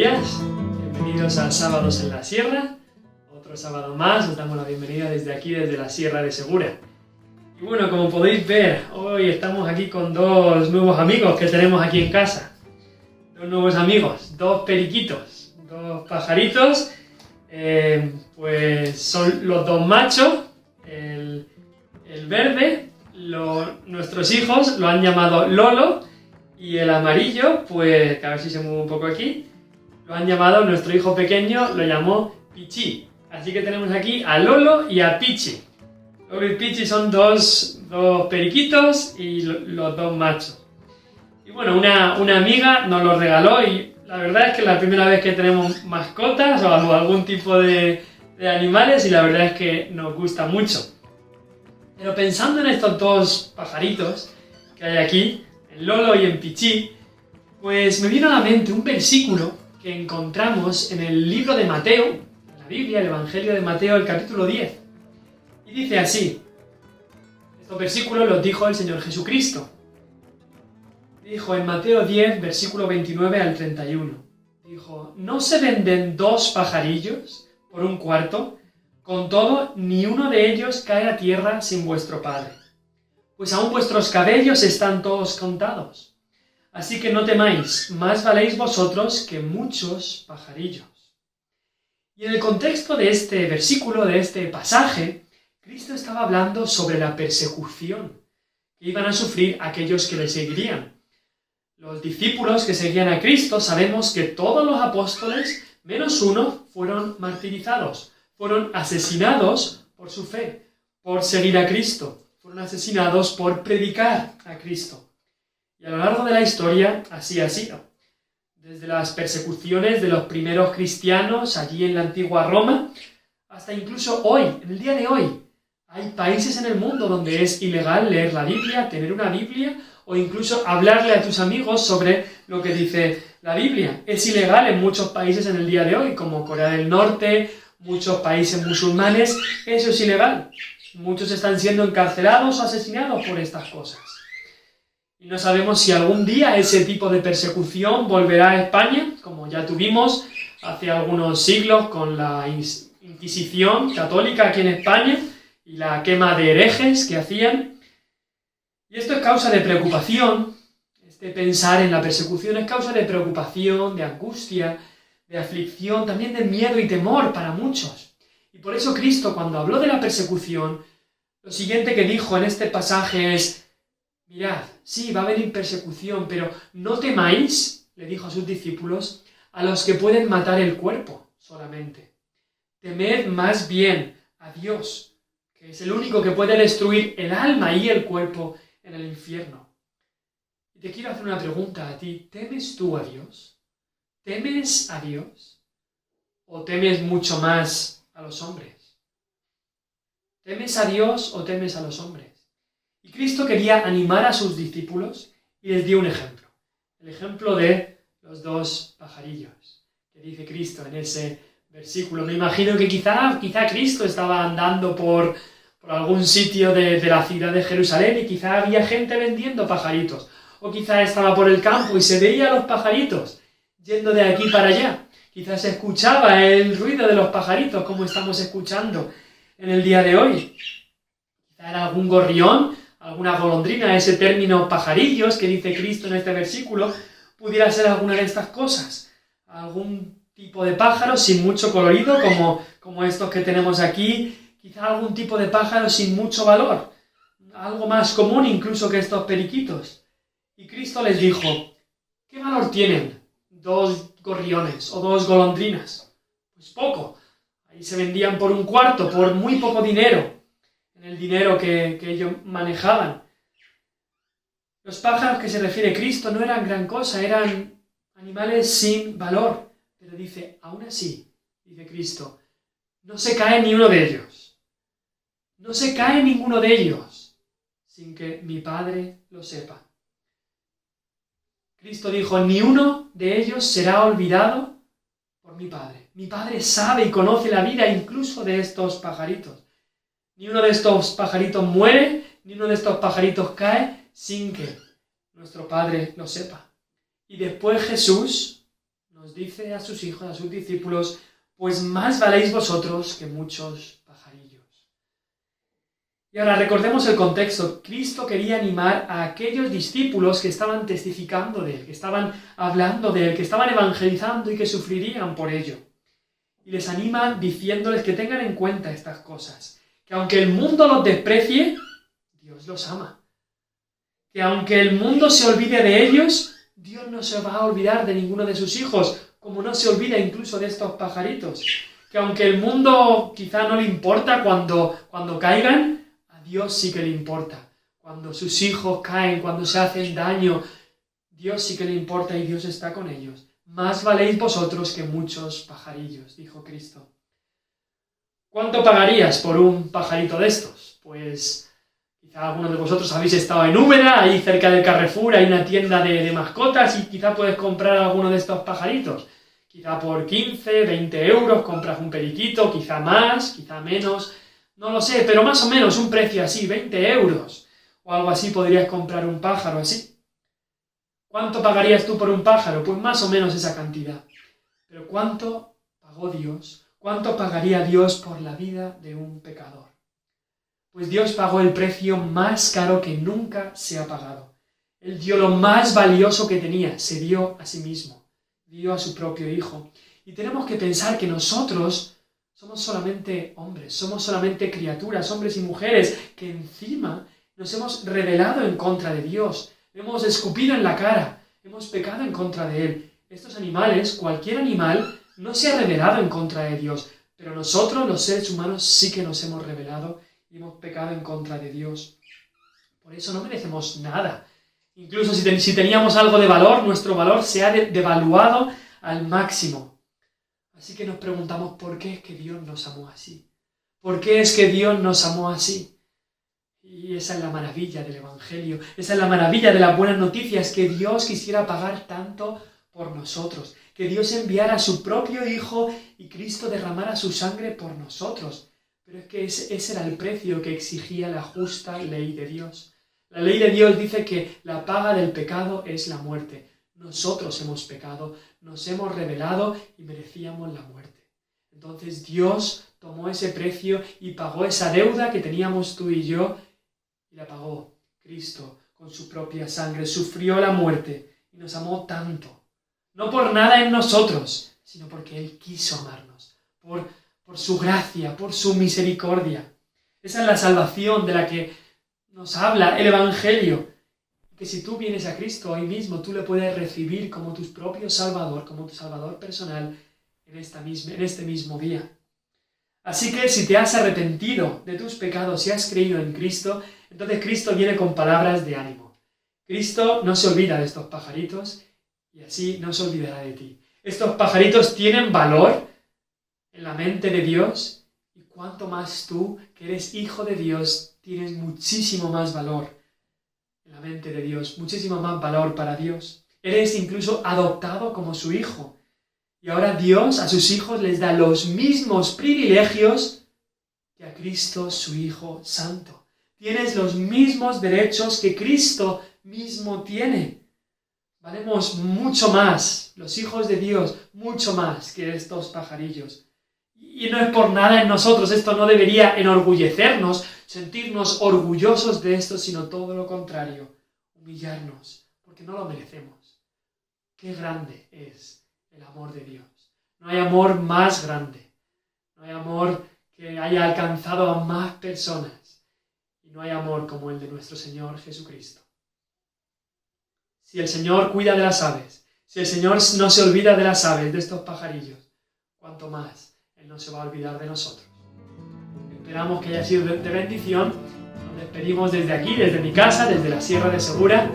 días, bienvenidos a Sábados en la Sierra, otro sábado más, os damos la bienvenida desde aquí, desde la Sierra de Segura. Y bueno, como podéis ver, hoy estamos aquí con dos nuevos amigos que tenemos aquí en casa. Dos nuevos amigos, dos periquitos, dos pajaritos, pues son los dos machos, el verde, nuestros hijos lo han llamado Lolo, y el amarillo, pues, que a ver si se mueve un poco aquí, lo han llamado, nuestro hijo pequeño lo llamó Pichi. Así que tenemos aquí a Lolo y a Pichi. Lolo y Pichi son dos periquitos y los dos machos. Y bueno, una amiga nos los regaló y la verdad es que es la primera vez que tenemos mascotas o algún tipo de animales y la verdad es que nos gusta mucho. Pero pensando en estos dos pajaritos que hay aquí, en Lolo y en Pichi, pues me vino a la mente un versículo que encontramos en el libro de Mateo, en la Biblia, el Evangelio de Mateo, el capítulo 10. Y dice así, estos versículos los dijo el Señor Jesucristo. Dijo en Mateo 10, versículo 29 al 31. Dijo, ¿no se venden 2 pajarillos por un cuarto? Con todo, ni uno de ellos cae a tierra sin vuestro Padre. Pues aún vuestros cabellos están todos contados. Así que no temáis, más valéis vosotros que muchos pajarillos. Y en el contexto de este versículo, de este pasaje, Cristo estaba hablando sobre la persecución que iban a sufrir aquellos que le seguirían. Los discípulos que seguían a Cristo, sabemos que todos los apóstoles, menos uno, fueron martirizados, fueron asesinados por su fe, por seguir a Cristo. Fueron asesinados por predicar a Cristo. Y a lo largo de la historia así ha sido. Desde las persecuciones de los primeros cristianos allí en la antigua Roma, hasta incluso hoy, en el día de hoy, hay países en el mundo donde es ilegal leer la Biblia, tener una Biblia, o incluso hablarle a tus amigos sobre lo que dice la Biblia. Es ilegal en muchos países en el día de hoy, como Corea del Norte, muchos países musulmanes, eso es ilegal. Muchos están siendo encarcelados o asesinados por estas cosas. Y no sabemos si algún día ese tipo de persecución volverá a España, como ya tuvimos hace algunos siglos con la Inquisición católica aquí en España y la quema de herejes que hacían. Y esto es causa de preocupación, este pensar en la persecución es causa de preocupación, de angustia, de aflicción, también de miedo y temor para muchos. Y por eso Cristo, cuando habló de la persecución, lo siguiente que dijo en este pasaje es, mirad, sí, va a venir persecución, pero no temáis, le dijo a sus discípulos, a los que pueden matar el cuerpo solamente. Temed más bien a Dios, que es el único que puede destruir el alma y el cuerpo en el infierno. Y te quiero hacer una pregunta a ti, ¿temes tú a Dios? ¿Temes a Dios? ¿O temes mucho más a los hombres? ¿Temes a Dios o temes a los hombres? Y Cristo quería animar a sus discípulos y les dio un ejemplo. El ejemplo de los 2 pajarillos que dice Cristo en ese versículo. Me imagino que quizá Cristo estaba andando por algún sitio de la ciudad de Jerusalén y quizá había gente vendiendo pajaritos. O quizá estaba por el campo y se veía a los pajaritos yendo de aquí para allá. Quizás se escuchaba el ruido de los pajaritos como estamos escuchando en el día de hoy. Quizá era algún gorrión, alguna golondrina, ese término pajarillos que dice Cristo en este versículo, pudiera ser alguna de estas cosas. Algún tipo de pájaro sin mucho colorido, como estos que tenemos aquí. Quizá algún tipo de pájaro sin mucho valor. Algo más común incluso que estos periquitos. Y Cristo les dijo, ¿qué valor tienen 2 gorriones o 2 golondrinas? Pues poco. Ahí se vendían por un cuarto, por muy poco dinero, en el dinero que ellos manejaban. Los pájaros que se refiere Cristo no eran gran cosa, eran animales sin valor. Pero dice, aún así, dice Cristo, no se cae ni uno de ellos. No se cae ninguno de ellos sin que mi Padre lo sepa. Cristo dijo, ni uno de ellos será olvidado por mi Padre. Mi Padre sabe y conoce la vida incluso de estos pajaritos. Ni uno de estos pajaritos muere, ni uno de estos pajaritos cae sin que nuestro Padre lo sepa. Y después Jesús nos dice a sus hijos, a sus discípulos, pues más valéis vosotros que muchos pajarillos. Y ahora recordemos el contexto. Cristo quería animar a aquellos discípulos que estaban testificando de Él, que estaban hablando de Él, que estaban evangelizando y que sufrirían por ello. Y les anima diciéndoles que tengan en cuenta estas cosas. Que aunque el mundo los desprecie, Dios los ama. Que aunque el mundo se olvide de ellos, Dios no se va a olvidar de ninguno de sus hijos, como no se olvida incluso de estos pajaritos. Que aunque el mundo quizá no le importa cuando caigan, a Dios sí que le importa. Cuando sus hijos caen, cuando se hacen daño, Dios sí que le importa y Dios está con ellos. Más valéis vosotros que muchos pajarillos, dijo Cristo. ¿Cuánto pagarías por un pajarito de estos? Pues quizá algunos de vosotros habéis estado en Úbeda, ahí cerca del Carrefour hay una tienda de mascotas y quizá puedes comprar alguno de estos pajaritos. Quizá por 15, 20 euros compras un periquito, quizá más, quizá menos, no lo sé, pero más o menos un precio así, 20 euros o algo así podrías comprar un pájaro así. ¿Cuánto pagarías tú por un pájaro? Pues más o menos esa cantidad. Pero ¿cuánto pagó Dios? ¿Cuánto pagaría Dios por la vida de un pecador? Pues Dios pagó el precio más caro que nunca se ha pagado. Él dio lo más valioso que tenía, se dio a sí mismo, dio a su propio Hijo. Y tenemos que pensar que nosotros somos solamente hombres, somos solamente criaturas, hombres y mujeres, que encima nos hemos rebelado en contra de Dios. Hemos escupido en la cara, hemos pecado en contra de Él. Estos animales, cualquier animal, no se ha rebelado en contra de Dios, pero nosotros, los seres humanos, sí que nos hemos rebelado y hemos pecado en contra de Dios. Por eso no merecemos nada. Incluso si teníamos algo de valor, nuestro valor se ha devaluado al máximo. Así que nos preguntamos por qué es que Dios nos amó así. ¿Por qué es que Dios nos amó así? Y esa es la maravilla del Evangelio, esa es la maravilla de las buenas noticias, que Dios quisiera pagar tanto por nosotros, que Dios enviara a su propio Hijo y Cristo derramara su sangre por nosotros. Pero es que ese era el precio que exigía la justa ley de Dios. La ley de Dios dice que la paga del pecado es la muerte. Nosotros hemos pecado, nos hemos rebelado y merecíamos la muerte. Entonces Dios tomó ese precio y pagó esa deuda que teníamos tú y yo, y la pagó Cristo con su propia sangre, sufrió la muerte y nos amó tanto. No por nada en nosotros, sino porque Él quiso amarnos, por su gracia, por su misericordia. Esa es la salvación de la que nos habla el Evangelio. Que si tú vienes a Cristo hoy mismo, tú le puedes recibir como tu propio Salvador, como tu Salvador personal en este mismo día. Así que si te has arrepentido de tus pecados y has creído en Cristo, entonces Cristo viene con palabras de ánimo. Cristo no se olvida de estos pajaritos y así no se olvidará de ti. Estos pajaritos tienen valor en la mente de Dios y cuanto más tú, que eres hijo de Dios, tienes muchísimo más valor en la mente de Dios, muchísimo más valor para Dios. Eres incluso adoptado como su hijo. Y ahora Dios a sus hijos les da los mismos privilegios que a Cristo, su Hijo Santo. Tienes los mismos derechos que Cristo mismo tiene. Valemos mucho más, los hijos de Dios, mucho más que estos pajarillos. Y no es por nada en nosotros, esto no debería enorgullecernos, sentirnos orgullosos de esto, sino todo lo contrario, humillarnos, porque no lo merecemos. Qué grande es el amor de Dios. No hay amor más grande. No hay amor que haya alcanzado a más personas. Y no hay amor como el de nuestro Señor Jesucristo. Si el Señor cuida de las aves, si el Señor no se olvida de las aves, de estos pajarillos, cuanto más Él no se va a olvidar de nosotros. Esperamos que haya sido de bendición. Nos despedimos desde aquí, desde mi casa, desde la Sierra de Segura.